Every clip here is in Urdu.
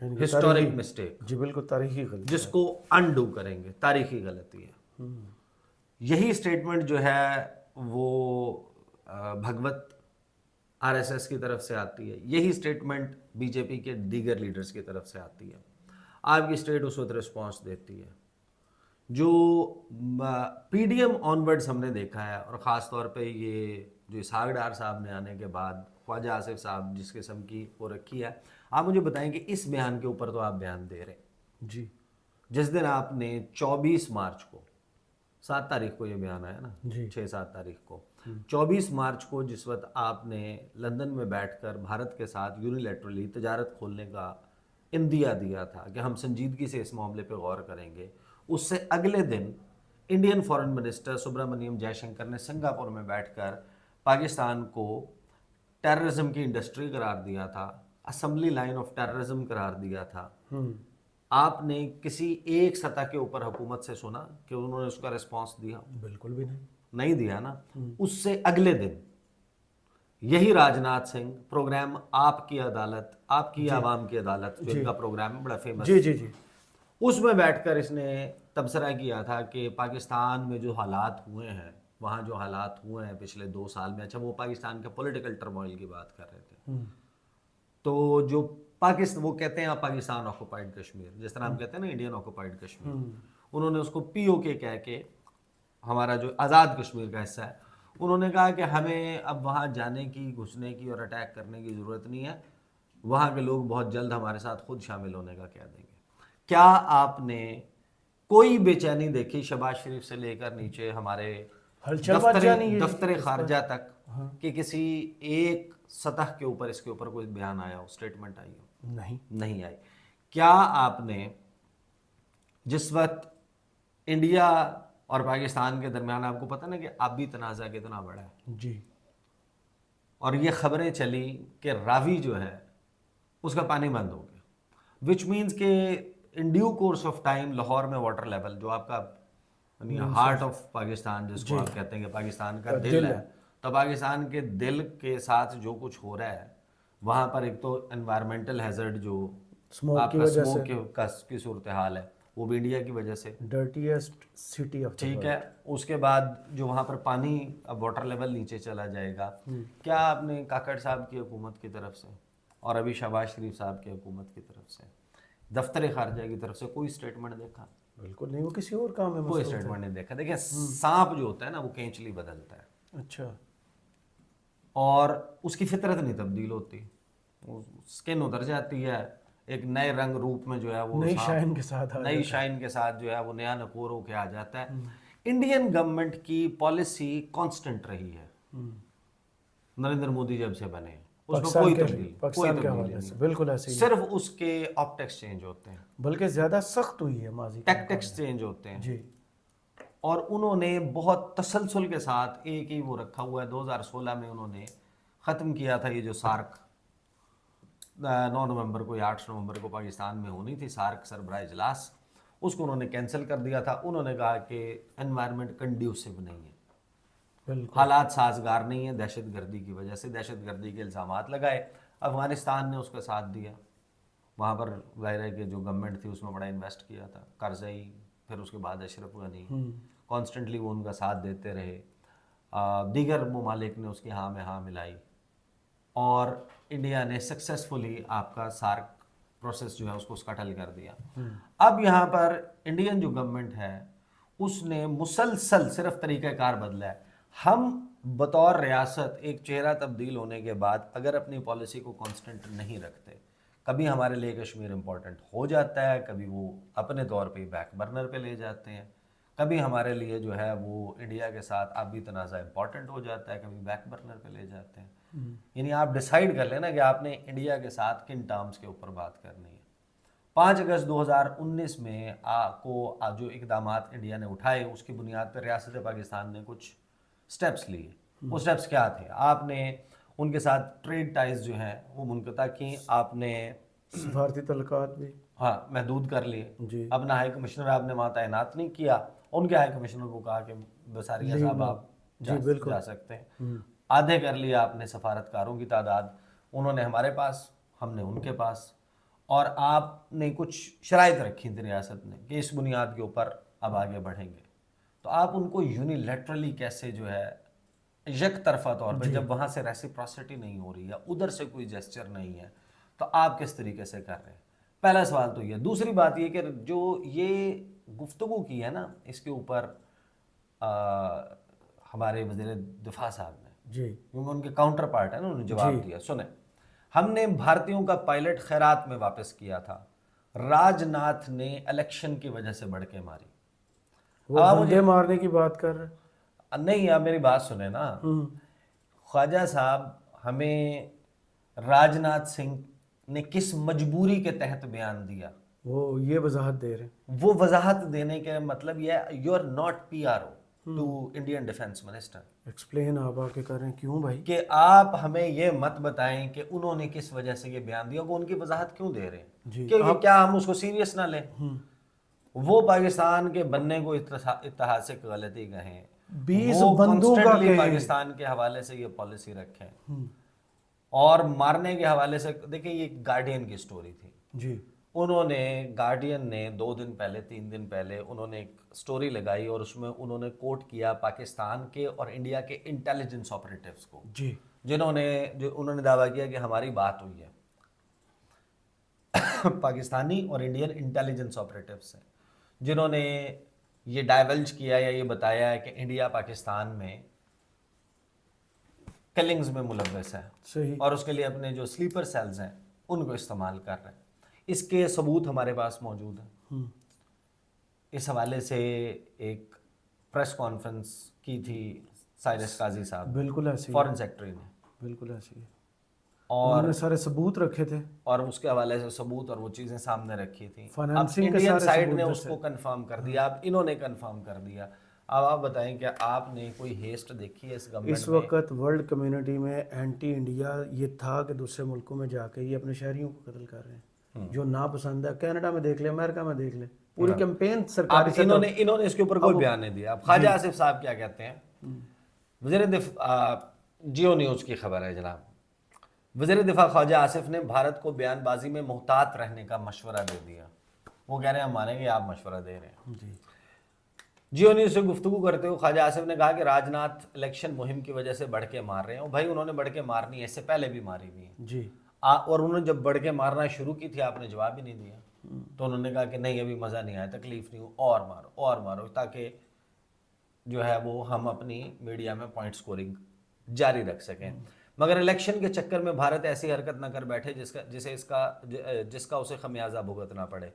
یعنی کہ ہسٹورک تاریخی- مسٹیک جی بالکل تاریخی غلطی. جس کو انڈو کریں گے، تاریخی غلطی ہے. یہی اسٹیٹمنٹ جو ہے وہ بھگوت آر ایس ایس کی طرف سے آتی ہے، یہی اسٹیٹمنٹ بی جے پی کے دیگر لیڈرز کی طرف سے آتی ہے. آپ کی اسٹیٹ اس وقت رسپانس دیتی ہے. جو پی ڈی ایم آنورڈز ہم نے دیکھا ہے، اور خاص طور پہ یہ جو اسحاق ڈار صاحب نے آنے کے بعد خواجہ آصف صاحب جس قسم کی وہ رکھی ہے، آپ مجھے بتائیں کہ اس بیان کے اوپر تو آپ بیان دے رہے ہیں. جی جس دن آپ نے 24 مارچ کو، 7 تاریخ کو یہ بیان آیا نا، جی. 6-7 تاریخ کو، 24 مارچ کو جس وقت آپ نے لندن میں بیٹھ کر بھارت کے ساتھ یونیلیٹرلی تجارت کھولنے کا اندیا دیا تھا کہ ہم سنجیدگی سے اس معاملے پہ غور کریں گے، اس سے اگلے دن انڈین فارن منسٹر سبرامنیم جے شنکر نے سنگاپور میں بیٹھ کر پاکستان کو ٹیررزم کی انڈسٹری قرار دیا تھا، اسمبلی لائن آف ٹیررزم قرار دیا تھا. آپ نے کسی ایک سطح کے اوپر حکومت سے سنا کہ انہوں نے اس کا ریسپانس دیا؟ بالکل بھی نہیں دیا نا. اس سے اگلے دن یہی راج ناتھ سنگھ پروگرام آپ کی عدالت، آپ کی عوام کی عدالت جو ان کا پروگرام ہے بڑا فیمس، جی جی جی اس میں بیٹھ کر اس نے تبصرہ کیا تھا کہ پاکستان میں جو حالات ہوئے ہیں، وہاں جو حالات ہوئے ہیں پچھلے 2 سال میں، اچھا وہ پاکستان کے پولیٹیکل ٹرموائل کی بات کر رہے تھے، تو جو پاکستان، وہ کہتے ہیں پاکستان آکوپائڈ کشمیر، جس طرح ہم کہتے ہیں نا انڈین آکوپائڈ کشمیر، انہوں نے اس کو پی او کے کہہ کے ہمارا جو آزاد کشمیر کا حصہ ہے، انہوں نے کہا کہ ہمیں اب وہاں جانے کی، گھسنے کی اور اٹیک کرنے کی ضرورت نہیں ہے، وہاں کے لوگ بہت جلد ہمارے ساتھ خود شامل ہونے کا کہہ دیں گے. کیا آپ نے کوئی بے چینی دیکھی شہباز شریف سے لے کر نیچے ہمارے دفتر خارجہ تک کہ کسی ایک سطح کے اوپر اس کے اوپر کوئی بیان آیا ہو، اسٹیٹمنٹ آئی ہو؟ نہیں آئی. کیا آپ نے جس وقت انڈیا اور پاکستان کے درمیان، آپ کو پتہ نا کہ آبی تنازع کتنا بڑا ہے جی، اور یہ خبریں چلی کہ راوی جو ہے اس کا پانی بند ہو گیا، وچ مینز کہ in due course of time Lahore میں واٹر لیول جو آپ کا ہارٹ آف پاکستان جس کو آپ کہتے ہیں کہ پاکستان کا دل ہے، تو پاکستان کے دل کے ساتھ جو کچھ ہو رہا ہے وہاں پر ایک تو انوائرمنٹل ہیزرڈ جو آپ کا اسموک کی صورتحال ہے، وہ بھی انڈیا کی وجہ سے، ڈرٹیسٹ سٹی آف، ٹھیک ہے. اس کے بعد جو وہاں پر پانی، اب واٹر لیول نیچے چلا جائے گا. کیا آپ نے کاکڑ صاحب کی حکومت کی طرف سے اور ابھی شہباز شریف صاحب کی حکومت کی طرف سے، دفتر خارجہ کی طرف سے کوئی اسٹیٹمنٹ دیکھا؟ بالکل نہیں، وہ کسی اور کام میں کوئی اسٹیٹمنٹ نہیں دیکھا. دیکھیں سانپ جو ہوتا ہے نا وہ کینچلی بدلتا ہے، اچھا، اور اس کی فطرت نہیں تبدیل ہوتی، سکن اتر جاتی ہے، ایک نئے رنگ روپ میں جو ہے وہ نئی شائن کے ساتھ نئی شائن کے ساتھ جو ہے وہ نیا نکور ہو کے آ جاتا ہے. انڈین گورنمنٹ کی پالیسی کانسٹنٹ رہی ہے، نریندر مودی جب سے بنے اس میں کوئی تبدیلی نہیں، بالکل ایسے ہی، صرف اس کے آپٹکس چینج ہوتے ہیں، بلکہ زیادہ سخت ہوئی ہے ماضی، ٹیکٹکس چینج ہوتے ہیں. جی، اور انہوں نے بہت تسلسل کے ساتھ ایک ہی وہ رکھا ہوا ہے. 2016 میں انہوں نے ختم کیا تھا یہ جو سارک، 9 نومبر کو یا 8 نومبر کو پاکستان میں ہونی تھی سارک سربراہ اجلاس، اس کو انہوں نے کینسل کر دیا تھا. انہوں نے کہا کہ انوائرمنٹ کنڈیوسو نہیں ہے، حالات سازگار نہیں ہیں، دہشت گردی کی وجہ سے، دہشت گردی کے الزامات لگائے. افغانستان نے اس کا ساتھ دیا، وہاں پر ظاہر ہے کہ جو گورنمنٹ تھی اس میں بڑا انویسٹ کیا تھا، کرزئی، پھر اس کے بعد اشرف غنی، کانسٹنٹلی وہ ان کا ساتھ دیتے رہے. دیگر ممالک نے اس کی ہاں میں ہاں ملائی، اور انڈیا نے سکسیسفلی آپ کا سارک پروسیس جو ہے اس کو اسکٹل کر دیا. اب یہاں پر انڈین جو گورنمنٹ ہے اس نے مسلسل صرف طریقہ کار بدلا ہے. ہم بطور ریاست ایک چہرہ تبدیل ہونے کے بعد اگر اپنی پالیسی کو کانسٹنٹ نہیں رکھتے، کبھی ہمارے لیے کشمیر امپورٹنٹ ہو جاتا ہے، کبھی وہ اپنے طور پہ بیک برنر پہ لے جاتے ہیں، کبھی ہمارے لیے جو ہے وہ انڈیا کے ساتھ آبی تنازع امپورٹنٹ ہو جاتا ہے، کبھی بیک برنر پہ لے جاتے ہیں. یعنی آپ ڈیسائیڈ کر لینا کہ آپ نے انڈیا کے ساتھ کن ٹرمز کے اوپر بات کرنی ہے. 5 اگست 2019 میں کو جو اقدامات انڈیا نے اٹھائے اس کی بنیاد پر ریاست پاکستان نے کچھ سٹیپس لیے. وہ سٹیپس کیا تھے؟ آپ نے ان کے ساتھ ٹریڈ ٹائز جو ہیں وہ منقطع کی، آپ نے سفارتی تعلقات بھی محدود کر لیے. جی، اپنا ہائی کمشنر آپ نے وہاں تعینات نہیں کیا، ان کے ہائی کمشنر کو کہا کہ بساریہ صاحب آپ جا سکتے ہیں. آدھے کر لیا آپ نے سفارتکاروں کی تعداد، انہوں نے ہمارے پاس، ہم نے ان کے پاس. اور آپ نے کچھ شرائط رکھی تھی ریاست نے کہ اس بنیاد کے اوپر اب آگے بڑھیں گے، تو آپ ان کو یونیلیٹرلی کیسے جو ہے یک طرفہ طور پہ، جب وہاں سے ریسیپروسٹی نہیں ہو رہی ہے، ادھر سے کوئی جیسچر نہیں ہے، تو آپ کس طریقے سے کر رہے ہیں؟ پہلا سوال تو یہ. دوسری بات یہ کہ جو یہ گفتگو کی ہے نا اس کے اوپر ہمارے وزیر دفاع صاحب نے، جی کیونکہ ان کے کاؤنٹر پارٹ ہے نا، انہوں نے جواب دیا. سنیں، ہم نے بھارتیوں کا پائلٹ خیرات میں واپس کیا تھا، راج ناتھ نے الیکشن کی وجہ سے بڑھ کے ماری. وہ بندے مارنے کی بات کر رہے ہیں. نہیں، آپ میری بات سنیں نا. خواجہ صاحب ہمیں راج ناتھ سنگھ نے کس مجبوری کے تحت بیان دیا، وہ یہ وضاحت دے رہے ہیں. وہ وضاحت دینے کے مطلب یہ ہے you are not P R O to Indian defence minister. Explain آپ آ کے کر رہے ہیں کیوں بھائی؟ کہ آپ ہمیں یہ مت بتائیں کہ انہوں نے کس وجہ سے یہ بیان دیا، وہ ان کی وضاحت کیوں دے رہے ہیں کہ کیا ہم اس کو سیریس نہ لیں؟ وہ پاکستان کے بننے کو اتہاسک غلطی کہیں، 20 وہ بندوں کا constantly کہیں. پاکستان کے حوالے سے یہ پالیسی رکھیں، اور مارنے کے حوالے سے دیکھیں یہ گارڈین کی سٹوری تھی. جی انہوں نے گارڈین نے 2 دن پہلے 3 دن پہلے انہوں نے ایک سٹوری لگائی اور اس میں انہوں نے کوٹ کیا پاکستان کے اور انڈیا کے انٹیلیجنس آپریٹیوز کو، جی انہوں نے دعویٰ کیا کہ ہماری بات ہوئی ہے پاکستانی اور انڈین انٹیلیجنس آپریٹیوز سے، جنہوں نے یہ ڈائیولج کیا یا یہ بتایا ہے کہ انڈیا پاکستان میں کلنگز میں ملوث ہے، صحیح. اور اس کے لیے اپنے جو سلیپر سیلز ہیں ان کو استعمال کر رہے ہیں. اس کے ثبوت ہمارے پاس موجود ہیں. اس حوالے سے ایک پریس کانفرنس کی تھی سائرس قاضی صاحب، بالکل ایسی فارن سیکٹری نے، بالکل ایسی ہے، اور انہوں نے سارے ثبوت رکھے تھے، اور اس کے حوالے سے ثبوت اور وہ چیزیں سامنے رکھی تھیں. اب فائنانسنگ کے انڈین سارے سائڈ ثبوت نے اس کو کنفرم کر دیا، اب انہوں نے کنفرم کر دیا. اب آپ بتائیں کہ آپ نے کوئی ہیسٹ دیکھی ہے اس گورنمنٹ اس میں؟ وقت ورلڈ کمیونٹی میں اینٹی انڈیا یہ تھا کہ دوسرے ملکوں میں جا کے یہ اپنے شہریوں کو قتل کر رہے ہیں جو ناپسند ہے. کینیڈا میں دیکھ لیں، امریکہ میں دیکھ لیں، پوری کیمپین سرکاری اب انہوں نے اس کے اوپر کوئی بیان نہیں دیا. اب خواجہ آصف صاحب کیا کہتے ہیں؟ وزیر دفاع، جیو نیوز کی خبر ہے جناب، وزیر دفاع خواجہ آصف نے بھارت کو بیان بازی میں محتاط رہنے کا مشورہ دے دیا. وہ کہہ رہے ہیں ہم مانیں گے آپ مشورہ دے رہے ہیں. جی جیو نیوز سے گفتگو کرتے ہوئے خواجہ آصف نے کہا کہ راج ناتھ الیکشن مہم کی وجہ سے بڑھ کے مار رہے ہیں. بھائی انہوں نے بڑھ کے مارنی ہے، اس سے پہلے بھی ماری ہوئی ہے، جی اور انہوں نے جب بڑھ کے مارنا شروع کی تھی آپ نے جواب ہی نہیں دیا. تو انہوں نے کہا کہ نہیں ابھی مزہ نہیں آیا، تکلیف نہیں ہو، اور مارو تاکہ جو ہے وہ ہم اپنی میڈیا میں پوائنٹ سکورنگ جاری رکھ سکیں. مگر الیکشن کے چکر میں بھارت ایسی حرکت نہ کر بیٹھے جس کا اسے خمیازہ بھگتنا پڑے.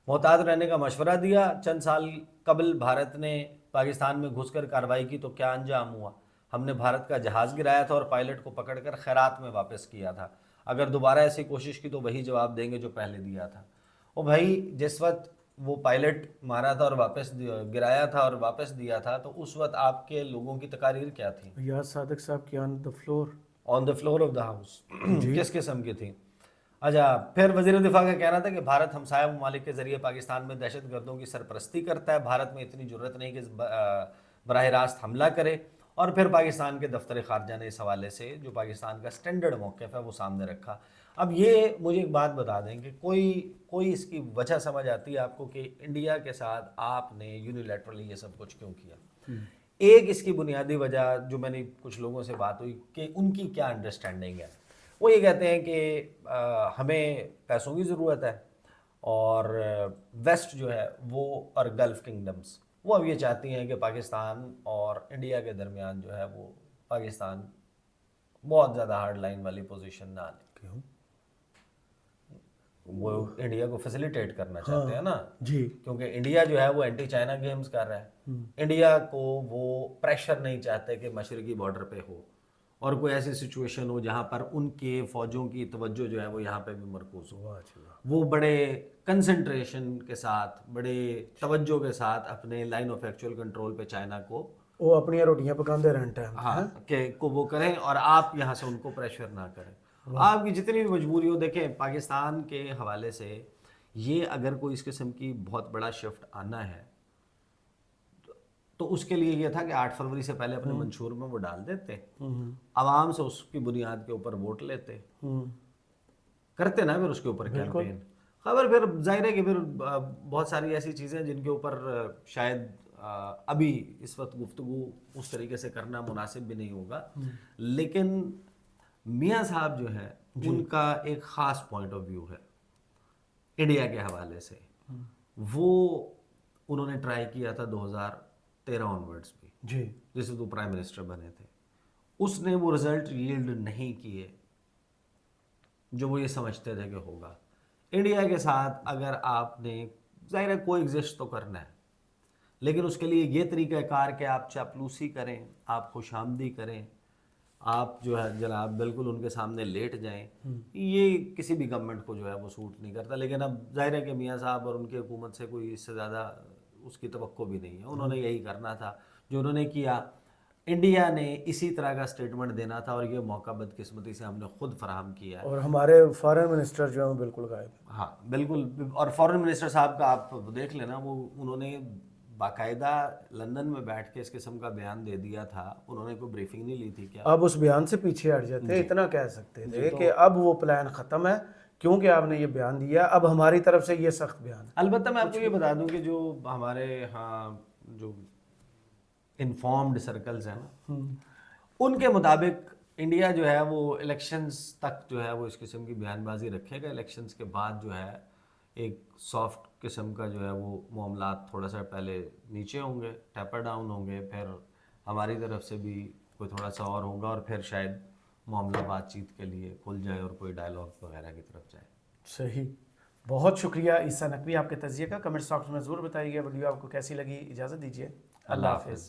محتاط رہنے کا مشورہ دیا. چند سال قبل بھارت نے پاکستان میں گھس کر کارروائی کی تو کیا انجام ہوا؟ ہم نے بھارت کا جہاز گرایا تھا اور پائلٹ کو پکڑ کر خیرات میں واپس کیا تھا. اگر دوبارہ ایسی کوشش کی تو وہی جواب دیں گے جو پہلے دیا تھا. او بھائی جس وقت وہ پائلٹ مارا تھا اور واپس گرایا تھا اور واپس دیا تھا تو اس وقت آپ کے لوگوں کی تقاریر کیا تھی؟ یاد صادق صاحب کی on the floor of the house کس قسم کی تھی؟ اچھا، پھر وزیر دفاع کا کہنا تھا کہ بھارت ہمسایہ ممالک کے ذریعے پاکستان میں دہشت گردوں کی سرپرستی کرتا ہے. بھارت میں اتنی جرت نہیں کہ براہ راست حملہ کرے. اور پھر پاکستان کے دفتر خارجہ نے اس حوالے سے جو پاکستان کا سٹینڈرڈ موقف ہے وہ سامنے رکھا. اب یہ مجھے ایک بات بتا دیں کہ کوئی اس کی وجہ سمجھ آتی ہے آپ کو کہ انڈیا کے ساتھ آپ نے یونیلیٹرلی یہ سب کچھ کیوں کیا؟ ایک اس کی بنیادی وجہ جو میں نے کچھ لوگوں سے بات ہوئی کہ ان کی کیا انڈرسٹینڈنگ ہے، وہ یہ کہتے ہیں کہ ہمیں پیسوں کی ضرورت ہے اور ویسٹ جو ہے وہ اور گلف کنگڈمز وہ اب یہ چاہتی ہیں کہ پاکستان اور انڈیا کے درمیان جو ہے وہ پاکستان بہت زیادہ ہارڈ لائن والی پوزیشن نہ لے. کیوں؟ وہ انڈیا کو فیسیلیٹیٹ کرنا چاہتے ہیں نا جی، کیونکہ انڈیا جو ہے وہ اینٹی چائنا گیمز کر رہا ہے. انڈیا کو وہ پریشر نہیں چاہتے کہ مشرقی بارڈر پہ ہو اور کوئی ایسی سچویشن ہو جہاں پر ان کے فوجوں کی توجہ جو ہے وہ یہاں پہ بھی مرکوز ہو. وہ بڑے کنسنٹریشن کے ساتھ، بڑے توجہ کے ساتھ اپنے لائن آف ایکچوئل کنٹرول پہ چائنا کو وہ اپنی روٹیاں پکاندے رہن ٹائم. ہاں کہ کو وہ کریں اور آپ یہاں سے ان کو پریشر نہ کریں. آپ کی جتنی بھی مجبوری ہو، دیکھیں پاکستان کے حوالے سے یہ اگر کوئی اس قسم کی بہت بڑا شفٹ آنا ہے تو اس کے لیے یہ تھا کہ 8 فروری سے پہلے اپنے منشور میں وہ ڈال دیتے، عوام سے اس کی بنیاد کے اوپر ووٹ لیتے، کرتے نا پھر اس کے اوپر کیمپین. خبر پھر ظاہر ہے کہ پھر بہت ساری ایسی چیزیں جن کے اوپر شاید ابھی اس وقت گفتگو اس طریقے سے کرنا مناسب بھی نہیں ہوگا، لیکن میاں صاحب جو ہے ان کا ایک خاص پوائنٹ آف ویو ہے انڈیا کے حوالے سے. وہ انہوں نے ٹرائی کیا تھا 2013 آنورڈس بھی، جی جس سے وہ پرائم منسٹر بنے تھے. اس نے وہ رزلٹ ییلڈ نہیں کیے جو وہ یہ سمجھتے تھے کہ ہوگا. انڈیا کے ساتھ اگر آپ نے ظاہر ہے کو ایگزسٹ تو کرنا ہے، لیکن اس کے لیے یہ طریقہ کار کہ آپ چاپلوسی کریں، آپ خوش آمدی کریں، آپ جو ہے جناب بالکل ان کے سامنے لیٹ جائیں، یہ کسی بھی گورنمنٹ کو جو ہے وہ سوٹ نہیں کرتا. لیکن اب ظاہر ہے کہ میاں صاحب اور ان کی حکومت سے کوئی اس سے زیادہ اس کی توقع بھی نہیں ہے. انہوں نے یہی کرنا تھا جو انہوں نے کیا. انڈیا نے اسی طرح کا اسٹیٹمنٹ دینا تھا اور یہ موقع بدقسمتی سے ہم نے خود فراہم کیا ہے. اور ہمارے فارن منسٹر جو ہیں وہ بالکل غائب. ہاں بالکل. اور فارن منسٹر صاحب کا آپ دیکھ لینا، وہ انہوں نے باقاعدہ لندن میں بیٹھ کے اس قسم کا بیان دے دیا تھا. انہوں نے کوئی بریفنگ نہیں لی تھی کیا؟ اب اس بیان سے پیچھے ہٹ جاتے، اتنا کہہ سکتے تھے کہ اب وہ پلان ختم ہے کیونکہ آپ نے یہ بیان دیا، اب ہماری طرف سے یہ سخت بیان ہے. البتہ میں آپ کو یہ بتا دوں کہ جو ہمارے ہاں جو انفارمڈ سرکلز ہیں نا، ان کے مطابق انڈیا جو ہے وہ الیکشنز تک جو ہے وہ اس قسم کی بیان بازی رکھے گا. الیکشنز کے بعد جو ہے ایک سافٹ قسم کا جو ہے وہ معاملات تھوڑا سا پہلے نیچے ہوں گے، ٹیپر ڈاؤن ہوں گے، پھر ہماری طرف سے بھی کوئی تھوڑا سا اور ہوگا، اور پھر شاید معاملہ بات چیت کے لیے کھل جائے اور کوئی ڈائلاگ وغیرہ کی طرف جائے. صحیح. بہت شکریہ عیسیٰ نقوی آپ کے تجزیے کا. کمنٹ باکس میں ضرور بتائیے گا ویڈیو آپ کو کیسی لگی. اجازت دیجیے. اللہ حافظ.